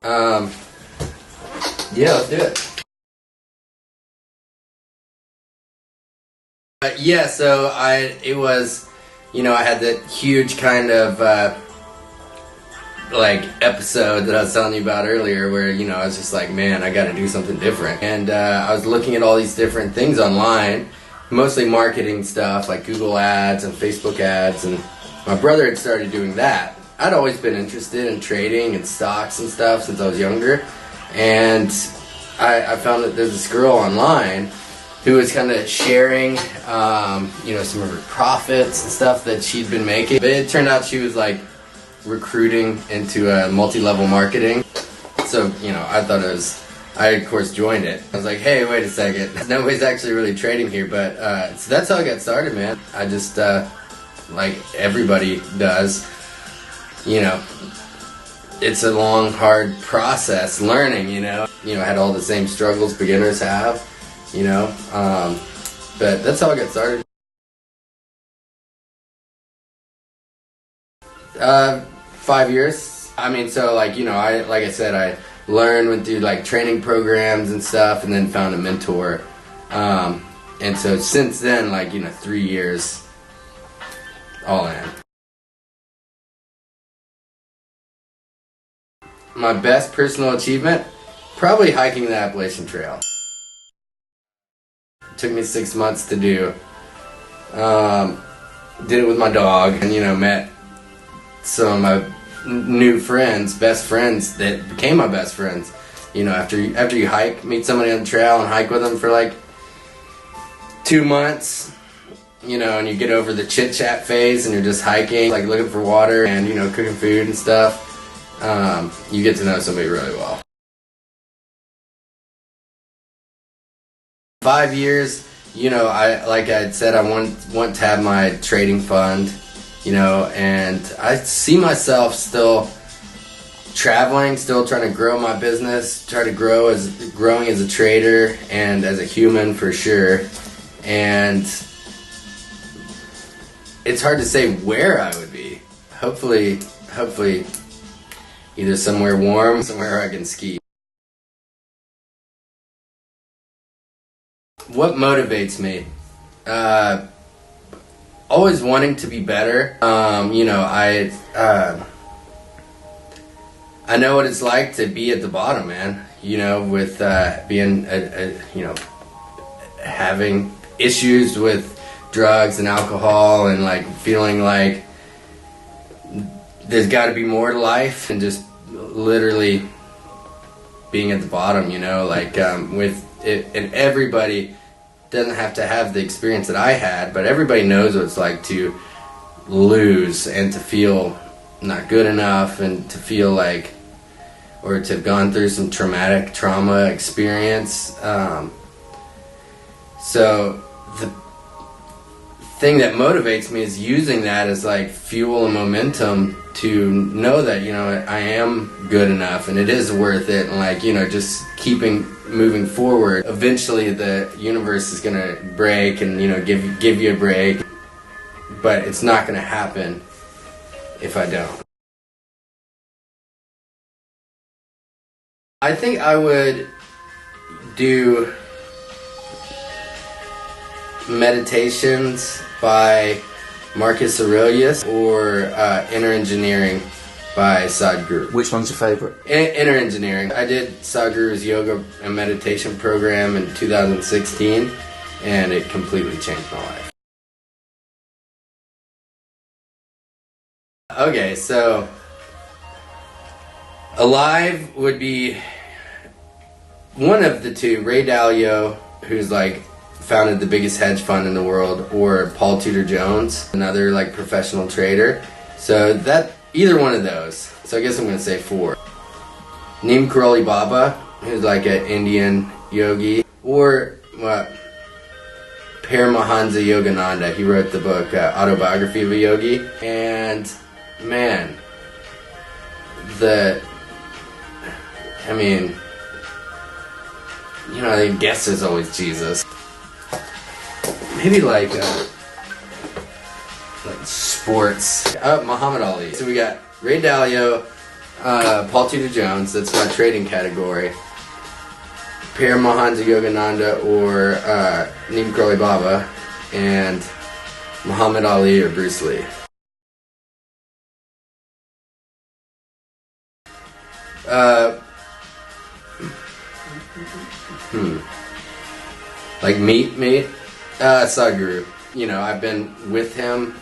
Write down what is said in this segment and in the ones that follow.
Yeah, let's do it. Yeah, so it was, I had that huge kind of, like, episode that I was telling you about earlier where, I was just like, man, I gotta do something different. And I was looking at all these different things online, mostly marketing stuff like Google ads and Facebook ads, and my brother had started doing that. I'd always been interested in trading and stocks and stuff since I was younger, and I found that there's this girl online who was kind of sharing, some of her profits and stuff that she'd been making. But it turned out she was like recruiting into multi-level marketing. So, I thought I of course joined it. I was like, hey, wait a second. Nobody's actually really trading here, but so that's how I got started, man. I just, like everybody does, it's a long, hard process learning, I had all the same struggles beginners have, but that's how I got started. 5 years. I mean, so like I said, I learned, went through like training programs and stuff, and then found a mentor. And so since then, 3 years all in. My best personal achievement, probably hiking the Appalachian Trail. It took me 6 months to do. Did it with my dog, and met some of my new friends, best friends that became my best friends. After you hike, meet somebody on the trail and hike with them for like 2 months, and you get over the chit chat phase and you're just hiking, like looking for water and cooking food and stuff. You get to know somebody really well. 5 years, like I said, I want to have my trading fund, and I see myself still traveling, still trying to grow my business, try to growing as a trader and as a human for sure. And it's hard to say where I would be. Hopefully either somewhere warm, somewhere I can ski. What motivates me? Always wanting to be better. I know what it's like to be at the bottom, man. With being, having issues with drugs and alcohol, and like feeling like there's got to be more to life, and just literally being at the bottom. With it, and everybody doesn't have to have the experience that I had, but everybody knows what it's like to lose and to feel not good enough, and to feel like, or to have gone through some trauma experience. So the thing that motivates me is using that as like fuel and momentum to know that I am good enough and it is worth it, and just keeping moving forward. Eventually the universe is gonna break and give you a break, but it's not gonna happen if I don't. I think I would do Meditations by Marcus Aurelius, or Inner Engineering by Sadhguru. Which one's your favorite? Inner Engineering. I did Sadhguru's yoga and meditation program in 2016, and it completely changed my life. Okay, so alive would be one of the two, Ray Dalio, who's founded the biggest hedge fund in the world, or Paul Tudor Jones, another professional trader. So that either one of those. So I guess I'm gonna say 4. Neem Karoli Baba, who's an Indian yogi, or Paramahansa Yogananda. He wrote the book Autobiography of a Yogi, and man, I guess there's always Jesus. Maybe sports. Muhammad Ali. So we got Ray Dalio, Paul Tudor Jones, that's my trading category. Paramahansa Yogananda or Neem Karoli Baba, and Muhammad Ali or Bruce Lee. Like me? Sadhguru. You know, I've been with him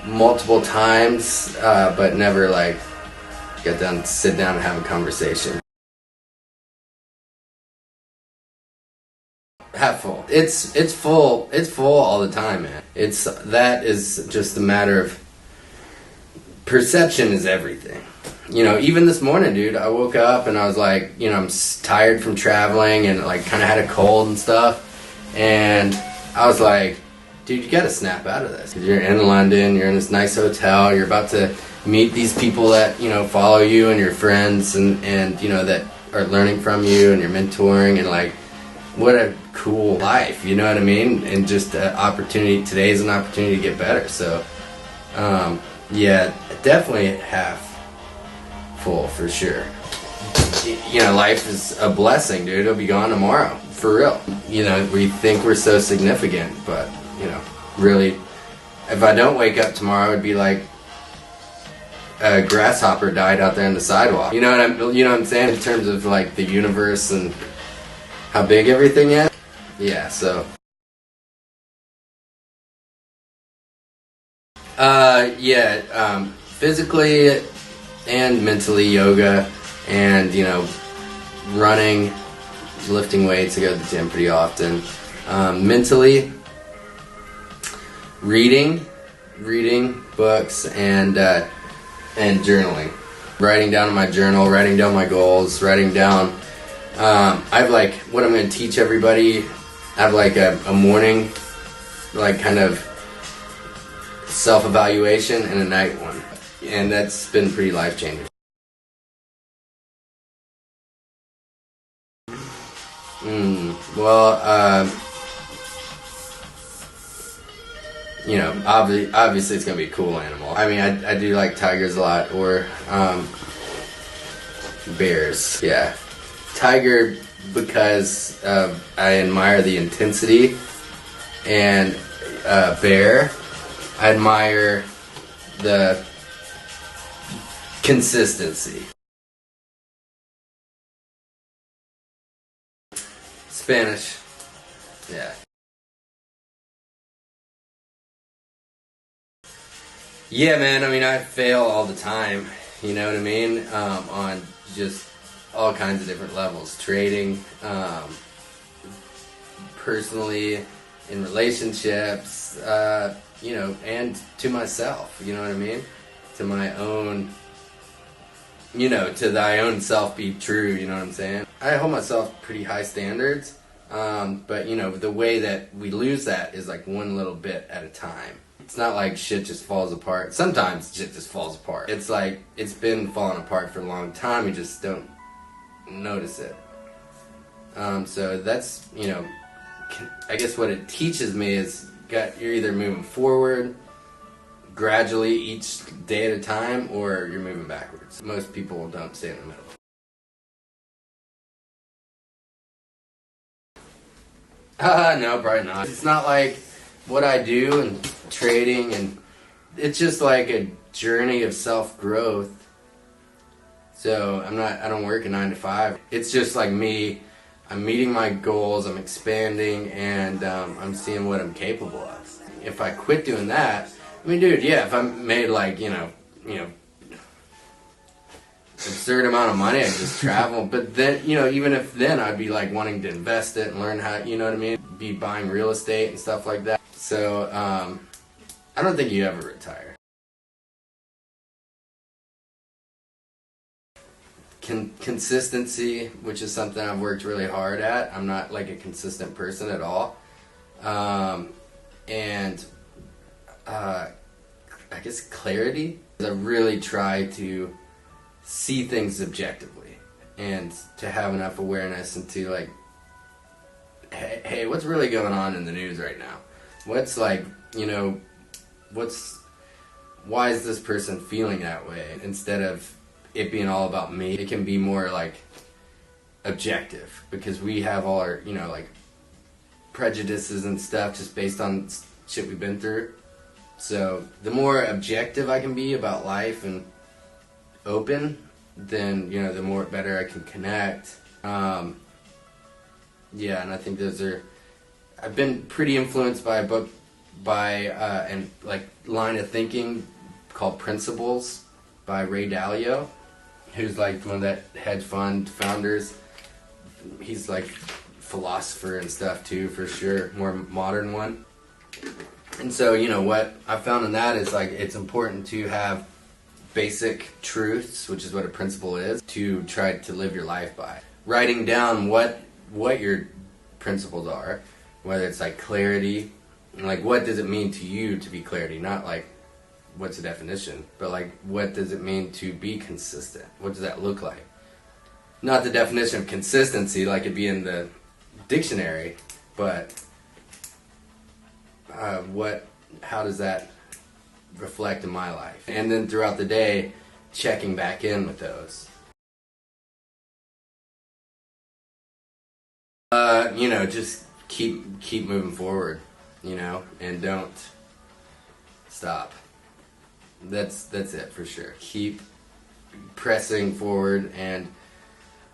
multiple times, but never like sit down and have a conversation. Half full. It's full. It's full all the time, man. That is just a matter of perception is everything. You know, even this morning, dude, I woke up and I was like, you know, I'm tired from traveling and like kind of had a cold and stuff, and I was like, dude, you gotta snap out of this. You're in London, you're in this nice hotel, you're about to meet these people that, you know, follow you and your friends and you know, that are learning from you and you're mentoring, and like, what a cool life, you know what I mean? And just an opportunity, today's an opportunity to get better. So, yeah, definitely half full for sure. You know, life is a blessing, dude. It'll be gone tomorrow, for real. You know, we think we're so significant, but, you know, really, if I don't wake up tomorrow, it'd be like a grasshopper died out there on the sidewalk. You know what I'm saying? In terms of like the universe and how big everything is. Yeah, so. Physically and mentally, yoga, and, you know, running, lifting weights. I go to the gym pretty often. Mentally, reading books, and journaling. Writing down in my journal, writing down my goals, writing down. I have like, what I'm going to teach everybody, I have like a morning, like kind of self-evaluation, and a night one. And that's been pretty life-changing. You know, obviously it's going to be a cool animal. I mean, I do like tigers a lot, or bears. Yeah. Tiger because I admire the intensity, and bear, I admire the consistency. Spanish. Yeah. Yeah, man, I mean, I fail all the time, you know what I mean? On just all kinds of different levels. Trading, personally, in relationships, you know, and to myself, you know what I mean? To my own, you know, to thy own self be true, you know what I'm saying? I hold myself pretty high standards, but, you know, the way that we lose that is like one little bit at a time. It's not like shit just falls apart. Sometimes shit just falls apart. It's like, it's been falling apart for a long time, you just don't notice it. So that's, you know, I guess what it teaches me is you're either moving forward gradually each day at a time, or you're moving backwards. Most people don't stay in the middle. No, probably not. It's not like what I do and trading, and it's just like a journey of self-growth. So I don't work a 9 to 5. It's just like me. I'm meeting my goals, I'm expanding, and I'm seeing what I'm capable of. If I quit doing that, I mean, dude, yeah, if I made like, you know, absurd amount of money, I'd just travel. But then, you know, even if then, I'd be like wanting to invest it and learn how, you know what I mean? Be buying real estate and stuff like that. So, I don't think you ever retire. Consistency, which is something I've worked really hard at. I'm not like a consistent person at all. I guess clarity. I really try to see things objectively, and to have enough awareness, and to like, hey, what's really going on in the news right now? What's like, you know, why is this person feeling that way? Instead of it being all about me. It can be more like objective, because we have all our, you know, like prejudices and stuff just based on shit we've been through. So the more objective I can be about life and open, then, you know, the more better I can connect. Yeah, and I think I've been pretty influenced by a book and like line of thinking called Principles by Ray Dalio, who's like one of that hedge fund founders. He's like philosopher and stuff too, for sure, more modern one. And so, you know, what I found in that is like it's important to have basic truths, which is what a principle is, to try to live your life by. Writing down what your principles are, whether it's like clarity, like what does it mean to you to be clarity, not like what's the definition, but like what does it mean to be consistent? What does that look like? Not the definition of consistency like it'd be in the dictionary, but how does that reflect in my life? And then throughout the day, checking back in with those. You know, just keep moving forward, you know, and don't stop. That's it for sure. Keep pressing forward, and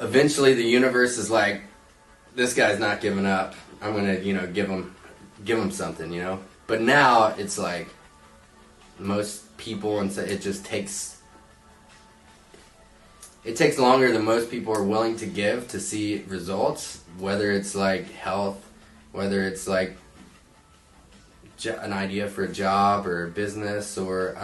eventually the universe is like, this guy's not giving up. I'm gonna, you know, give him something, you know. But now it's like most people, and so it takes longer than most people are willing to give to see results. Whether it's like health, whether it's like an idea for a job or a business, or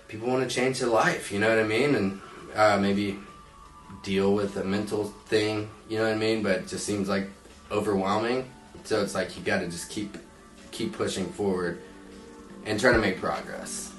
people want to change their life, you know what I mean, and maybe deal with a mental thing, you know what I mean, but it just seems like overwhelming. So it's like you got to just keep pushing forward and trying to make progress.